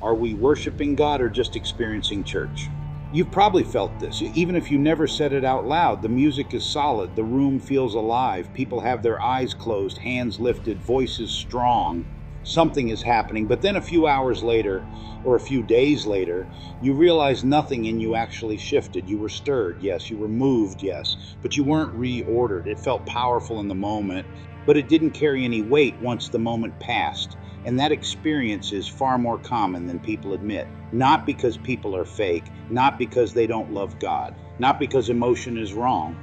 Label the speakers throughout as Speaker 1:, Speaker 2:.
Speaker 1: Are we worshiping God or just experiencing church? You've probably felt this. Even if you never said it out loud, the music is solid, the room feels alive, people have their eyes closed, hands lifted, voices strong. Something is happening, but then a few hours later, or a few days later, you realize nothing in you actually shifted. You were stirred, yes. You were moved, yes. But you weren't reordered. It felt powerful in the moment, but it didn't carry any weight once the moment passed. And that experience is far more common than people admit. Not because people are fake, not because they don't love God, not because emotion is wrong.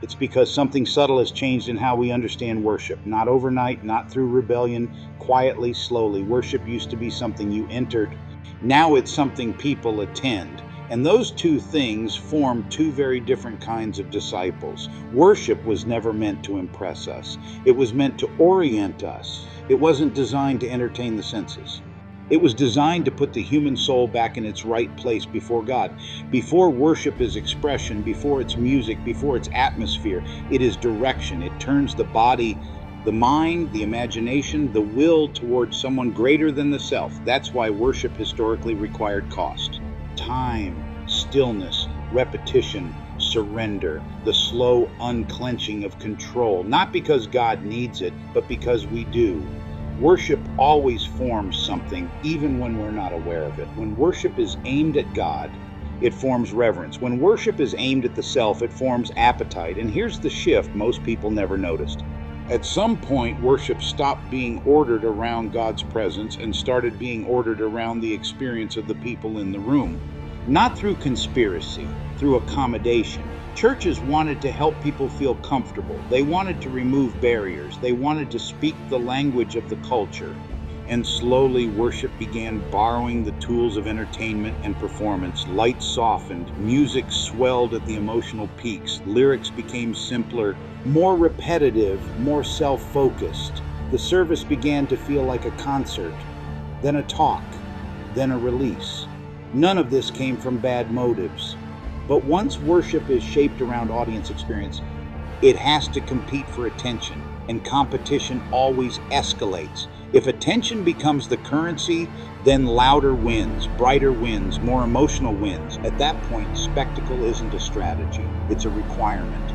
Speaker 1: It's because something subtle has changed in how we understand worship. Not overnight, not through rebellion, quietly, slowly. Worship used to be something you entered. Now it's something people attend. And those two things form two very different kinds of disciples. Worship was never meant to impress us. It was meant to orient us. It wasn't designed to entertain the senses. It was designed to put the human soul back in its right place before God. Before worship is expression, before it's music, before it's atmosphere, it is direction. It turns the body, the mind, the imagination, the will towards someone greater than the self. That's why worship historically required cost. Time, stillness, repetition, surrender, the slow unclenching of control, not because God needs it, but because we do. Worship always forms something, even when we're not aware of it. When worship is aimed at God, it forms reverence. When worship is aimed at the self, it forms appetite. And here's the shift most people never noticed. At some point, worship stopped being ordered around God's presence and started being ordered around the experience of the people in the room. Not through conspiracy, through accommodation. Churches wanted to help people feel comfortable. They wanted to remove barriers. They wanted to speak the language of the culture. And slowly, worship began borrowing the tools of entertainment and performance. Lights softened, music swelled at the emotional peaks, lyrics became simpler, more repetitive, more self-focused. The service began to feel like a concert, then a talk, then a release. None of this came from bad motives. But once worship is shaped around audience experience, it has to compete for attention, and competition always escalates. If attention becomes the currency, then louder wins, brighter wins, more emotional wins. At that point, spectacle isn't a strategy, it's a requirement.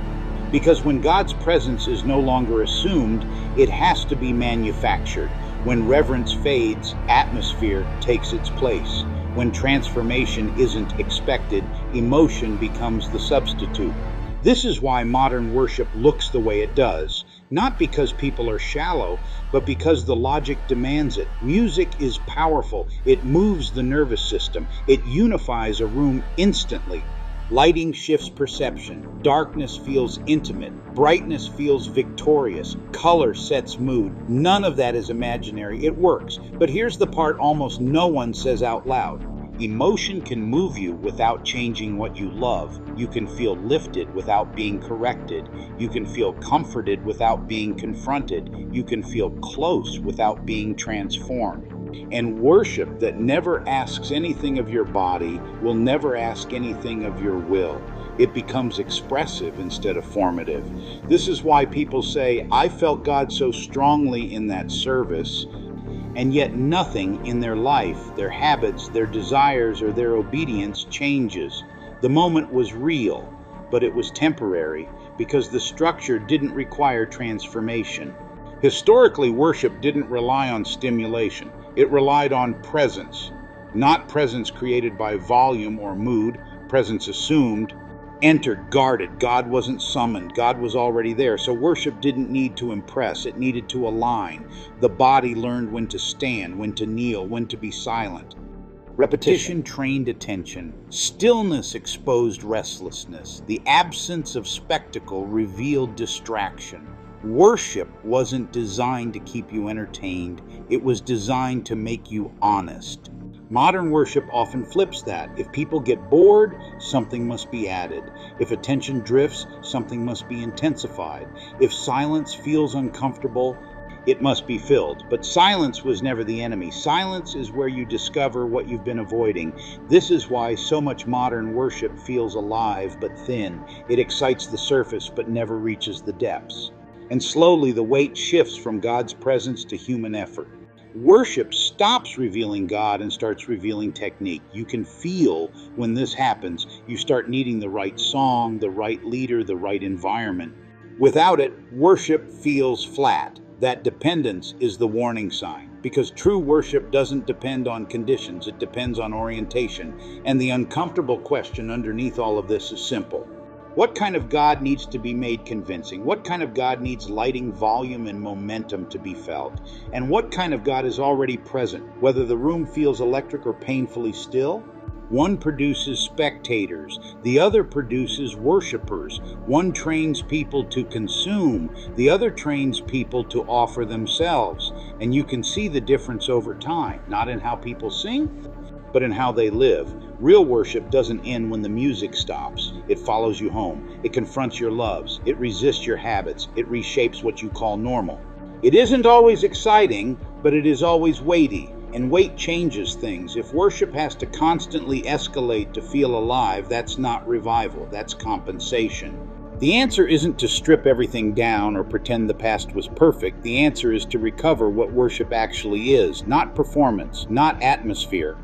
Speaker 1: Because when God's presence is no longer assumed, it has to be manufactured. When reverence fades, atmosphere takes its place. When transformation isn't expected, emotion becomes the substitute. This is why modern worship looks the way it does. Not because people are shallow, but because the logic demands it. Music is powerful. It moves the nervous system. It unifies a room instantly. Lighting shifts perception. Darkness feels intimate. Brightness feels victorious. Color sets mood. None of that is imaginary. It works. But here's the part almost no one says out loud. Emotion can move you without changing what you love. You can feel lifted without being corrected. You can feel comforted without being confronted. You can feel close without being transformed. And worship that never asks anything of your body will never ask anything of your will. It becomes expressive instead of formative. This is why people say, I felt God so strongly in that service, and yet nothing in their life, their habits, their desires, or their obedience changes. The moment was real, but it was temporary because the structure didn't require transformation. Historically, worship didn't rely on stimulation. It relied on presence, not presence created by volume or mood, presence assumed. Entered, guarded. God wasn't summoned. God was already there. So worship didn't need to impress. It needed to align. The body learned when to stand, when to kneel, when to be silent. Repetition trained attention. Stillness exposed restlessness. The absence of spectacle revealed distraction. Worship wasn't designed to keep you entertained. It was designed to make you honest. Modern worship often flips that. If people get bored, something must be added. If attention drifts, something must be intensified. If silence feels uncomfortable, it must be filled. But silence was never the enemy. Silence is where you discover what you've been avoiding. This is why so much modern worship feels alive but thin. It excites the surface but never reaches the depths. And slowly the weight shifts from God's presence to human effort. Worship stops revealing God and starts revealing technique. You can feel when this happens, you start needing the right song, the right leader, the right environment. Without it, worship feels flat. That dependence is the warning sign, because true worship doesn't depend on conditions, it depends on orientation. And the uncomfortable question underneath all of this is simple. What kind of God needs to be made convincing? What kind of God needs lighting, volume, and momentum to be felt? And what kind of God is already present, whether the room feels electric or painfully still? One produces spectators, the other produces worshipers. One trains people to consume, the other trains people to offer themselves. And you can see the difference over time, not in how people sing, but in how they live. Real worship doesn't end when the music stops. It follows you home. It confronts your loves. It resists your habits. It reshapes what you call normal. It isn't always exciting, but it is always weighty. And weight changes things. If worship has to constantly escalate to feel alive, that's not revival, that's compensation. The answer isn't to strip everything down or pretend the past was perfect. The answer is to recover what worship actually is, not performance, not atmosphere,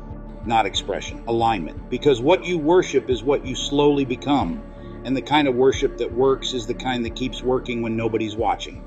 Speaker 1: not expression, alignment. Because what you worship is what you slowly become. And the kind of worship that works is the kind that keeps working when nobody's watching.